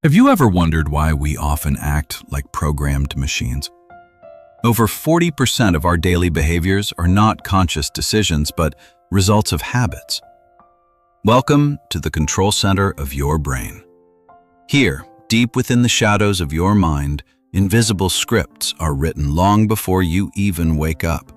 Have you ever wondered why we often act like programmed machines? Over 40% of our daily behaviors are not conscious decisions, but results of habits. Welcome to the control center of your brain. Here, deep within the shadows of your mind, invisible scripts are written long before you even wake up.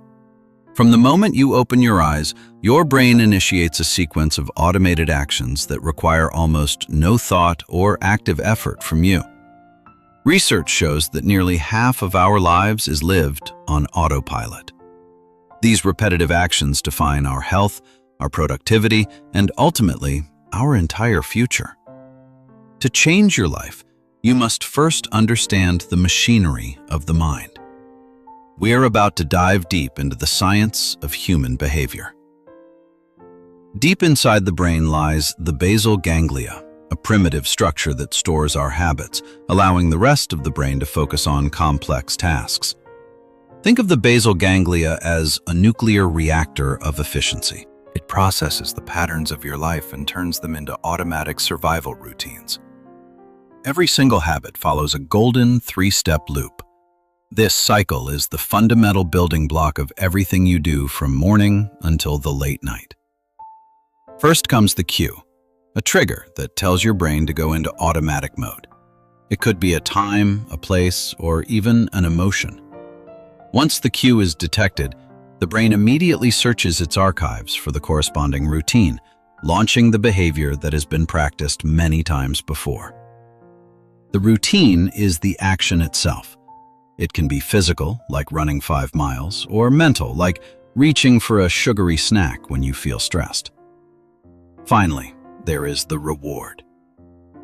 From the moment you open your eyes, your brain initiates a sequence of automated actions that require almost no thought or active effort from you. Research shows that nearly half of our lives is lived on autopilot. These repetitive actions define our health, our productivity, and ultimately, our entire future. To change your life, you must first understand the machinery of the mind. We are about to dive deep into the science of human behavior. Deep inside the brain lies the basal ganglia, a primitive structure that stores our habits, allowing the rest of the brain to focus on complex tasks. Think of the basal ganglia as a nuclear reactor of efficiency. It processes the patterns of your life and turns them into automatic survival routines. Every single habit follows a golden three-step loop. This cycle is the fundamental building block of everything you do from morning until the late night. First comes the cue, a trigger that tells your brain to go into automatic mode. It could be a time, a place, or even an emotion. Once the cue is detected, the brain immediately searches its archives for the corresponding routine, launching the behavior that has been practiced many times before. The routine is the action itself. It can be physical, like running 5 miles, or mental, like reaching for a sugary snack when you feel stressed. Finally, there is the reward.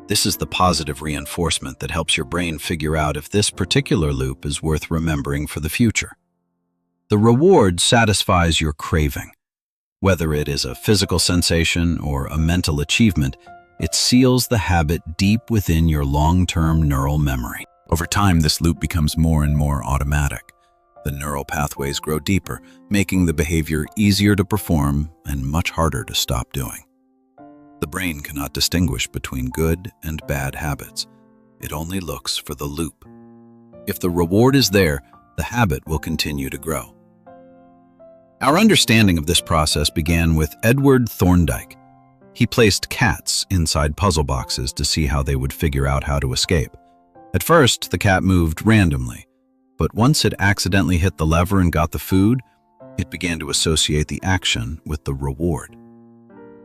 This is the positive reinforcement that helps your brain figure out if this particular loop is worth remembering for the future. The reward satisfies your craving. Whether it is a physical sensation or a mental achievement, it seals the habit deep within your long-term neural memory. Over time, this loop becomes more and more automatic. The neural pathways grow deeper, making the behavior easier to perform and much harder to stop doing. The brain cannot distinguish between good and bad habits. It only looks for the loop. If the reward is there, the habit will continue to grow. Our understanding of this process began with Edward Thorndike. He placed cats inside puzzle boxes to see how they would figure out how to escape. At first, the cat moved randomly, but once it accidentally hit the lever and got the food, it began to associate the action with the reward.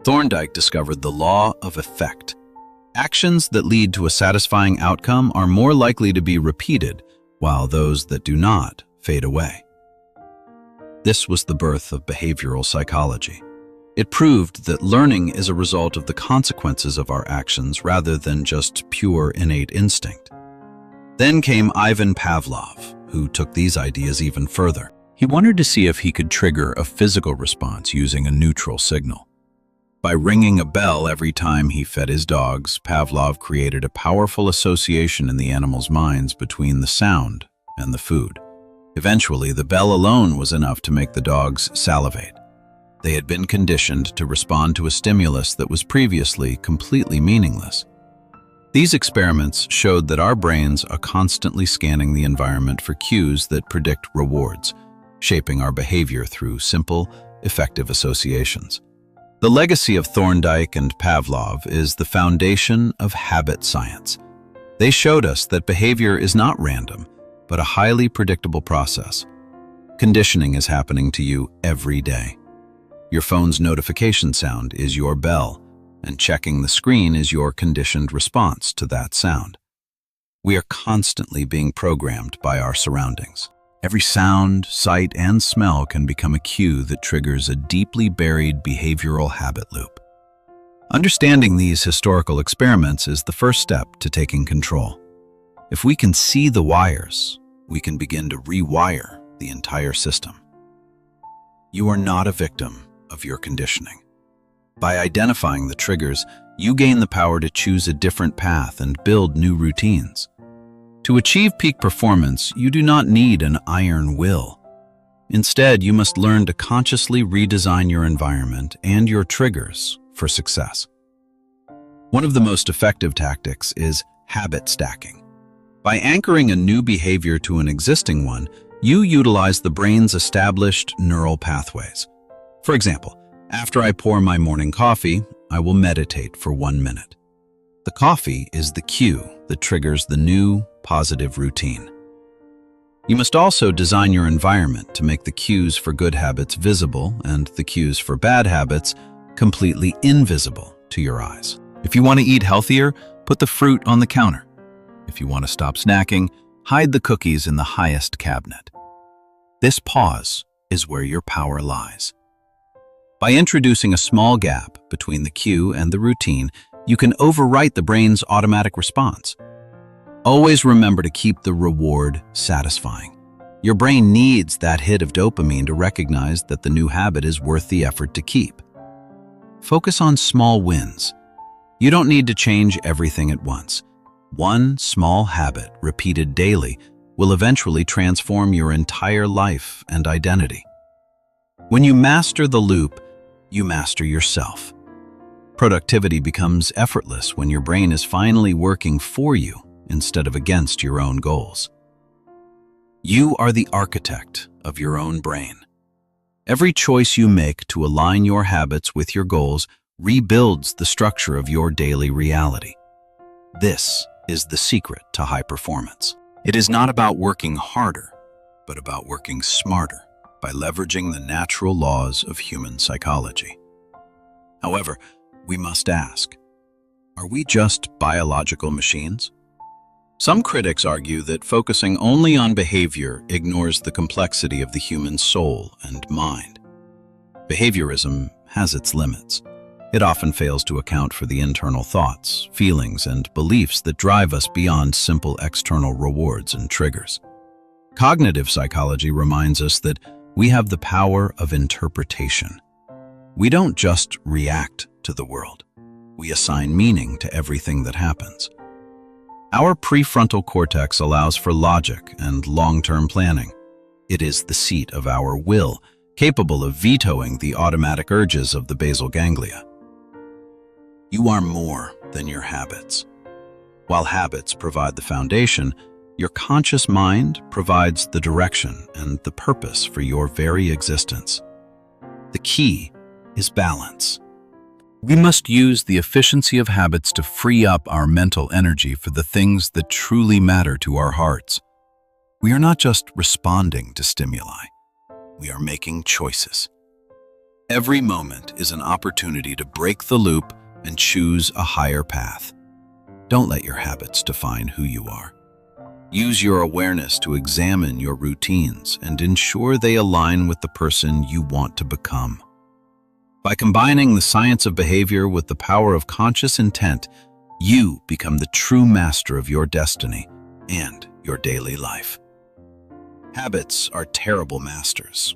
Thorndike discovered the law of effect. Actions that lead to a satisfying outcome are more likely to be repeated, while those that do not fade away. This was the birth of behavioral psychology. It proved that learning is a result of the consequences of our actions rather than just pure innate instinct. Then came Ivan Pavlov, who took these ideas even further. He wanted to see if he could trigger a physical response using a neutral signal. By ringing a bell every time he fed his dogs, Pavlov created a powerful association in the animals' minds between the sound and the food. Eventually, the bell alone was enough to make the dogs salivate. They had been conditioned to respond to a stimulus that was previously completely meaningless. These experiments showed that our brains are constantly scanning the environment for cues that predict rewards, shaping our behavior through simple, effective associations. The legacy of Thorndike and Pavlov is the foundation of habit science. They showed us that behavior is not random, but a highly predictable process. Conditioning is happening to you every day. Your phone's notification sound is your bell, and checking the screen is your conditioned response to that sound. We are constantly being programmed by our surroundings. Every sound, sight, and smell can become a cue that triggers a deeply buried behavioral habit loop. Understanding these historical experiments is the first step to taking control. If we can see the wires, we can begin to rewire the entire system. You are not a victim of your conditioning. By identifying the triggers, you gain the power to choose a different path and build new routines. To achieve peak performance, you do not need an iron will. Instead, you must learn to consciously redesign your environment and your triggers for success. One of the most effective tactics is habit stacking. By anchoring a new behavior to an existing one, you utilize the brain's established neural pathways. For example, after I pour my morning coffee, I will meditate for 1 minute. The coffee is the cue that triggers the new, positive routine. You must also design your environment to make the cues for good habits visible and the cues for bad habits completely invisible to your eyes. If you want to eat healthier, put the fruit on the counter. If you want to stop snacking, hide the cookies in the highest cabinet. This pause is where your power lies. By introducing a small gap between the cue and the routine, you can overwrite the brain's automatic response. Always remember to keep the reward satisfying. Your brain needs that hit of dopamine to recognize that the new habit is worth the effort to keep. Focus on small wins. You don't need to change everything at once. One small habit, repeated daily, will eventually transform your entire life and identity. When you master the loop, you master yourself. Productivity becomes effortless when your brain is finally working for you instead of against your own goals. You are the architect of your own brain. Every choice you make to align your habits with your goals rebuilds the structure of your daily reality. This is the secret to high performance. It is not about working harder, but about working smarter by leveraging the natural laws of human psychology. However, we must ask, are we just biological machines? Some critics argue that focusing only on behavior ignores the complexity of the human soul and mind. Behaviorism has its limits. It often fails to account for the internal thoughts, feelings, and beliefs that drive us beyond simple external rewards and triggers. Cognitive psychology reminds us that we have the power of interpretation. We don't just react to the world. We assign meaning to everything that happens. Our prefrontal cortex allows for logic and long-term planning. It is the seat of our will, capable of vetoing the automatic urges of the basal ganglia. You are more than your habits. While habits provide the foundation, your conscious mind provides the direction and the purpose for your very existence. The key is balance. We must use the efficiency of habits to free up our mental energy for the things that truly matter to our hearts. We are not just responding to stimuli. We are making choices. Every moment is an opportunity to break the loop and choose a higher path. Don't let your habits define who you are. Use your awareness to examine your routines and ensure they align with the person you want to become. By combining the science of behavior with the power of conscious intent, you become the true master of your destiny and your daily life. Habits are terrible masters,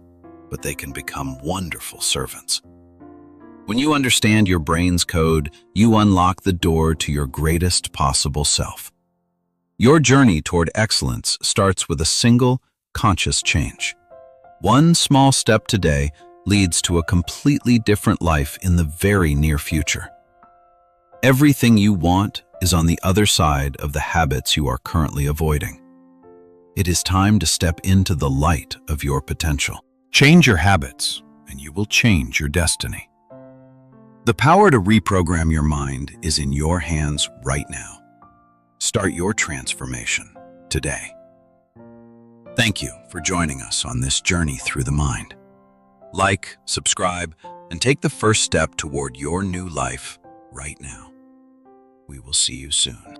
but they can become wonderful servants. When you understand your brain's code, you unlock the door to your greatest possible self. Your journey toward excellence starts with a single, conscious change. One small step today leads to a completely different life in the very near future. Everything you want is on the other side of the habits you are currently avoiding. It is time to step into the light of your potential. Change your habits, and you will change your destiny. The power to reprogram your mind is in your hands right now. Start your transformation today. Thank you for joining us on this journey through the mind. Like, subscribe, and take the first step toward your new life right now. We will see you soon.